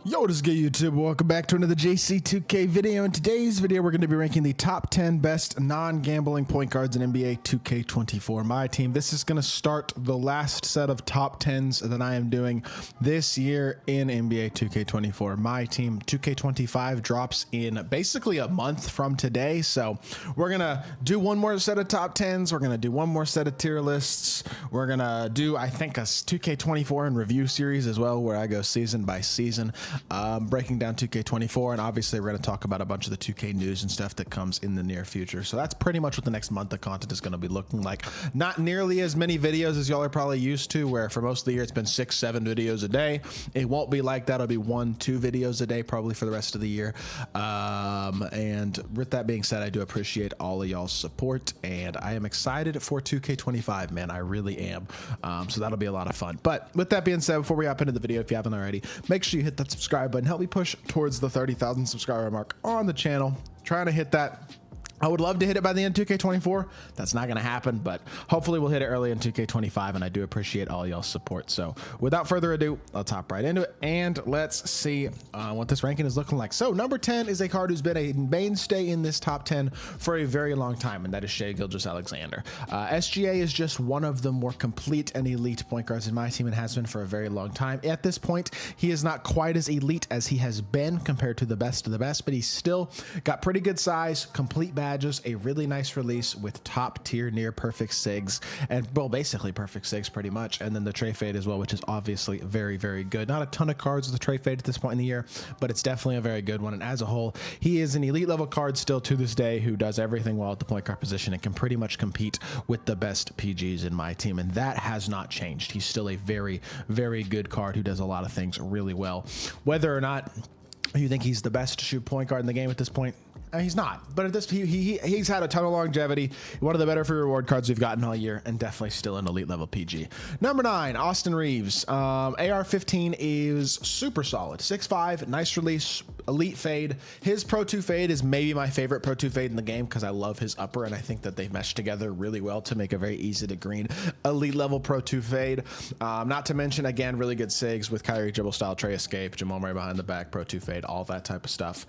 Yo, what is good, YouTube? Welcome back to another JC2K video. In today's video, we're going to be ranking the top 10 best non-gambling point guards in NBA 2K24 MyTEAM. This is going to start the last set of top 10s that I am doing this year in NBA 2K24 MyTEAM. 2K25 drops in basically a month from today, so we're going to do one more set of top 10s. We're going to do one more set of tier lists. We're going to do, I think, a 2K24 and review series as well, where I go season by season. Breaking down 2K24, and obviously we're going to talk about a bunch of the 2K news and stuff that comes in the near future. So that's pretty much what the next month of content is going to be looking like. Not nearly as many videos as y'all are probably used to, where for most of the year it's been 6-7 videos a day. It won't be like that. It'll be 1-2 videos a day probably for the rest of the year. And with that being said, I do appreciate all of y'all's support, and I am excited for 2K25, man. I really am. So that'll be a lot of fun. But with that being said, before we hop into the video, if you haven't already, make sure you hit that subscribe button. Help me push towards the 30,000 subscriber mark on the channel. Trying to hit that. I would love to hit it by the end of 2K24. That's not going to happen, but hopefully we'll hit it early in 2K25, and I do appreciate all y'all's support. So without further ado, Let's hop right into it, and let's see what this ranking is looking like. So number 10 is a card who's been a mainstay in this top 10 for a very long time, and that is Shai Gilgeous-Alexander. SGA is just one of the more complete and elite point guards in my team, and has been for a very long time. At this point, he is not quite as elite as he has been compared to the best of the best, but he's still got pretty good size, complete badges, a really nice release with top tier near perfect sigs, and well, basically perfect sigs pretty much, and then the tray fade as well, which is obviously very, very good. Not a ton of cards with the tray fade at this point in the year, but it's definitely a very good one. And as a whole, he is an elite level card still to this day, who does everything well at the point guard position and can pretty much compete with the best PGs in my team, and that has not changed. He's still a very, very good card who does a lot of things really well. Whether or not you think he's the best shoot point guard in the game at this point, he's not, but at this he's had a ton of longevity. One of the better free reward cards we've gotten all year, and definitely still an elite level PG. Number 9, Austin Reeves. AR-15 is super solid. 6'5", nice release, elite fade. His Pro 2 fade is maybe my favorite Pro 2 fade in the game, because I love his upper, and I think that they've meshed together really well to make a very easy to green elite level Pro 2 fade. Not to mention, again, really good sigs with Kyrie dribble style, tray escape, Jamal Murray behind the back, Pro 2 fade, all that type of stuff.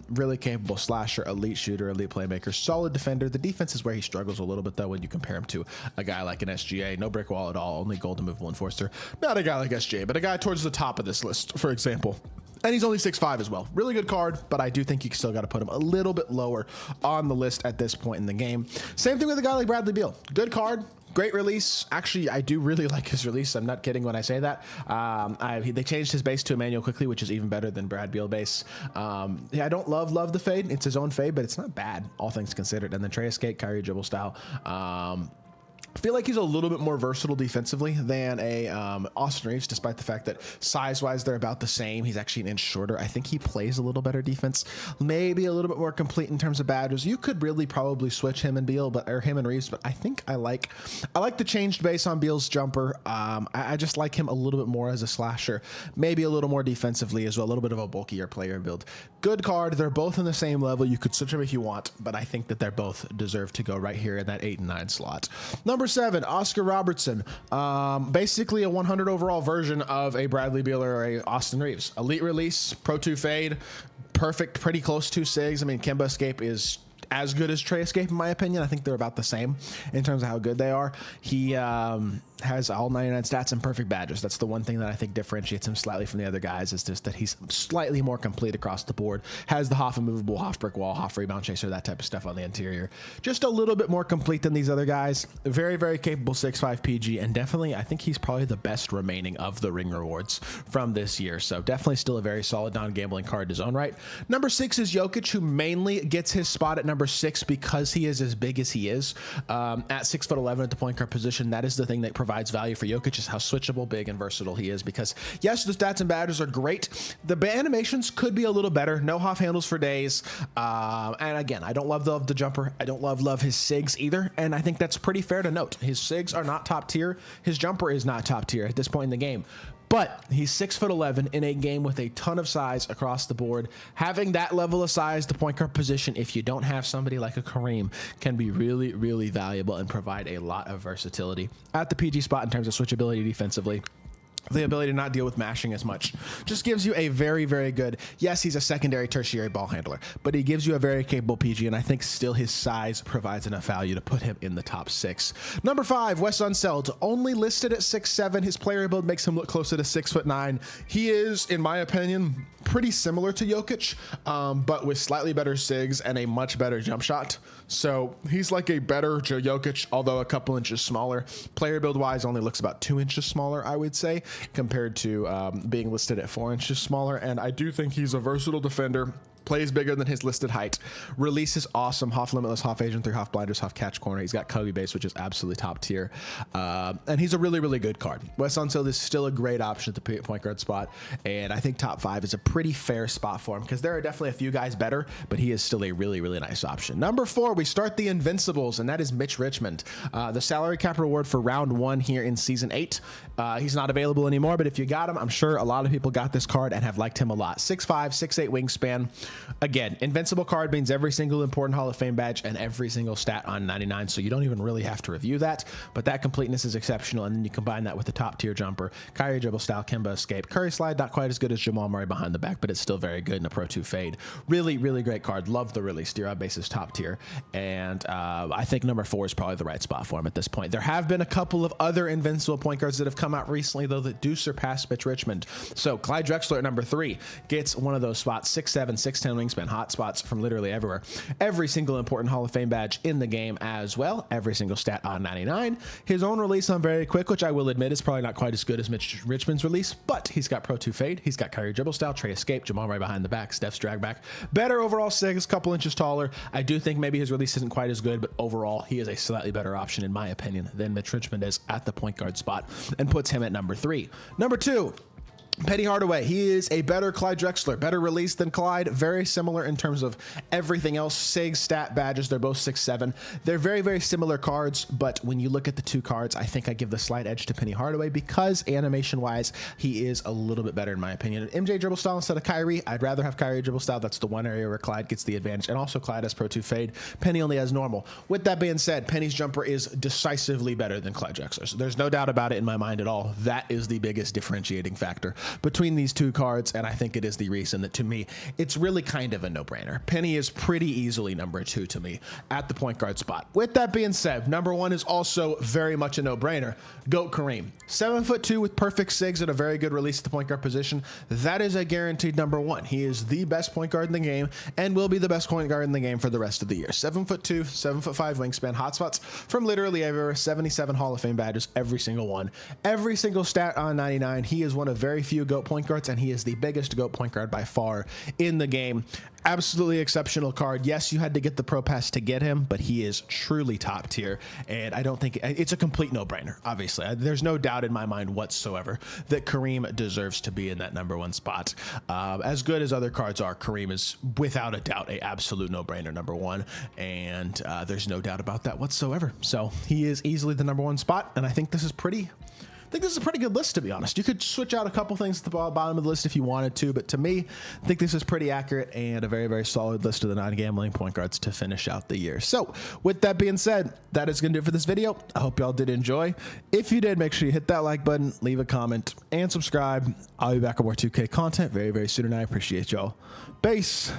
Really capable slasher, elite shooter, elite playmaker, solid defender. The defense is where he struggles a little bit though when you compare him to a guy like an SGA. No brick wall at all, only gold and movable enforcer. Not a guy like SGA, but a guy towards the top of this list, for example. And he's only 6'5" as well. Really good card, but I do think you still got to put him a little bit lower on the list at this point in the game. Same thing with a guy like Bradley Beal. Good card, great release. Actually, I do really like his release. I'm not kidding when I say that. They changed his base to Emmanuel quickly, which is even better than Brad Beal base. Yeah, I don't love the fade. It's his own fade, but it's not bad, all things considered. And then tray escape, Kyrie dribble style. I feel like he's a little bit more versatile defensively than a Austin Reeves, despite the fact that size-wise they're about the same. He's actually an inch shorter. I think he plays a little better defense, maybe a little bit more complete in terms of badges. You could really probably switch him and Beal, or him and Reeves, but I think I like the changed base on Beal's jumper. I just like him a little bit more as a slasher, maybe a little more defensively as well, a little bit of a bulkier player build. Good card. They're both in the same level. You could switch them if you want, but I think that they're both deserve to go right here in that 8 and 9 slot. Number 7, Oscar Robertson. Basically a 100 overall version of a Bradley Beal or a Austin Reeves. Elite release, Pro 2 fade, perfect, pretty close to sigs. I mean, Kemba escape is as good as tray escape in my opinion. I think they're about the same in terms of how good they are. He has all 99 stats and perfect badges. That's the one thing that I think differentiates him slightly from the other guys, is just that he's slightly more complete across the board. Has the Hoff immovable, Hoff brick wall, Hoff rebound chaser, that type of stuff on the interior. Just a little bit more complete than these other guys. Very, very capable 6'5" PG, and definitely I think he's probably the best remaining of the ring rewards from this year. So definitely still a very solid non-gambling card in his own right. Number 6 is Jokic, who mainly gets his spot at number 6 because he is as big as he is. At 6'11" at the point guard position, that is the thing that provides value for Jokic, is how switchable, big, and versatile he is. Because yes, the stats and badges are great. The animations could be a little better. No Hoff handles for days. And again, I don't love the jumper. I don't love his sigs either. And I think that's pretty fair to note. His sigs are not top tier. His jumper is not top tier at this point in the game. But he's 6'11" in a game with a ton of size across the board. Having that level of size, the point guard position, if you don't have somebody like a Kareem, can be really, really valuable and provide a lot of versatility at the PG spot in terms of switchability defensively. the ability to not deal with mashing as much. Just gives you a very, very good, yes, he's a secondary, tertiary ball handler, but he gives you a very capable PG, and I think still his size provides enough value to put him in the top 6. Number 5, Wes Unseld, only listed at 6'7". His player build makes him look closer to 6'9". He is, in my opinion, pretty similar to Jokic, but with slightly better SIGs and a much better jump shot. So he's like a better Jokic, although a couple inches smaller. Player build wise only looks about 2 inches smaller, I would say, compared to being listed at 4 inches smaller. And I do think he's a versatile defender. Plays bigger than his listed height. Release is awesome. Half limitless, half Asian 3, half blinders, half catch corner. He's got Kobe base, which is absolutely top tier. And he's a really, really good card. Wes Unseld is still a great option at the point guard spot. And I think top 5 is a pretty fair spot for him because there are definitely a few guys better, but he is still a really, really nice option. Number 4, we start the Invincibles, and that is Mitch Richmond. The salary cap reward for round 1 here in season 8. He's not available anymore, but if you got him, I'm sure a lot of people got this card and have liked him a lot. 6'5", 6'8" wingspan. Again, invincible card means every single important Hall of Fame badge and every single stat on 99, so you don't even really have to review that, but that completeness is exceptional, and then you combine that with the top tier jumper, Kyrie dribble style, Kemba escape, Curry slide, not quite as good as Jamal Murray behind the back, but it's still very good in a Pro 2 fade. Really, really great card. Love the release. Steer base is top tier, and I think number 4 is probably the right spot for him at this point. There have been a couple of other invincible point guards that have come out recently, though, that do surpass Mitch Richmond. So Clyde Drexler at number 3 gets one of those spots, 6'7", 6'10" wingspan, hot spots from literally everywhere. Every single important Hall of Fame badge in the game as well. Every single stat on 99. His own release on very quick, which I will admit is probably not quite as good as Mitch Richmond's release, but he's got Pro 2 fade. He's got Kyrie dribble style, Trey escape, Jamal Murray behind the back, Steph's drag back. Better overall SIGs, couple inches taller. I do think maybe his release isn't quite as good, but overall he is a slightly better option in my opinion than Mitch Richmond is at the point guard spot, and puts him at number 3. Number 2, Penny Hardaway. He is a better Clyde Drexler, better release than Clyde, very similar in terms of everything else. SIG, stat, badges, they're both 6'7". They're very, very similar cards, but when you look at the 2 cards, I think I give the slight edge to Penny Hardaway because animation-wise, he is a little bit better in my opinion. MJ dribble style instead of Kyrie. I'd rather have Kyrie dribble style. That's the one area where Clyde gets the advantage, and also Clyde has Pro 2 fade. Penny only has normal. With that being said, Penny's jumper is decisively better than Clyde Drexler's. There's no doubt about it in my mind at all. That is the biggest differentiating factor between these 2 cards, and I think it is the reason that to me it's really kind of a no-brainer. Penny is pretty easily number 2 to me at the point guard spot. With that being said, number 1 is also very much a no-brainer. GOAT Kareem, 7'2" with perfect SIGs and a very good release at the point guard position. That is a guaranteed number 1. He is the best point guard in the game and will be the best point guard in the game for the rest of the year. 7'2", 7'5" wingspan, hotspots from literally everywhere, 77 Hall of Fame badges, every single one. Every single stat on 99. He is one of very few GOAT point guards, and he is the biggest GOAT point guard by far in the game. Absolutely exceptional card. Yes, you had to get the Pro Pass to get him, but he is truly top tier, and I don't think it's a complete no-brainer. Obviously, there's no doubt in my mind whatsoever that Kareem deserves to be in that number 1 spot. As good as other cards are, Kareem is without a doubt a absolute no-brainer number 1, and there's no doubt about that whatsoever. So he is easily the number 1 spot, and I think this is pretty a pretty good list, to be honest. You could switch out a couple things at the bottom of the list if you wanted to, but to me, I think this is pretty accurate and a very, very solid list of the non-gambling point guards to finish out the year. So with that being said, that is going to do it for this video. I hope y'all did enjoy. If you did, make sure you hit that like button, leave a comment, and subscribe. I'll be back with more 2K content very, very soon, and I appreciate y'all. Peace.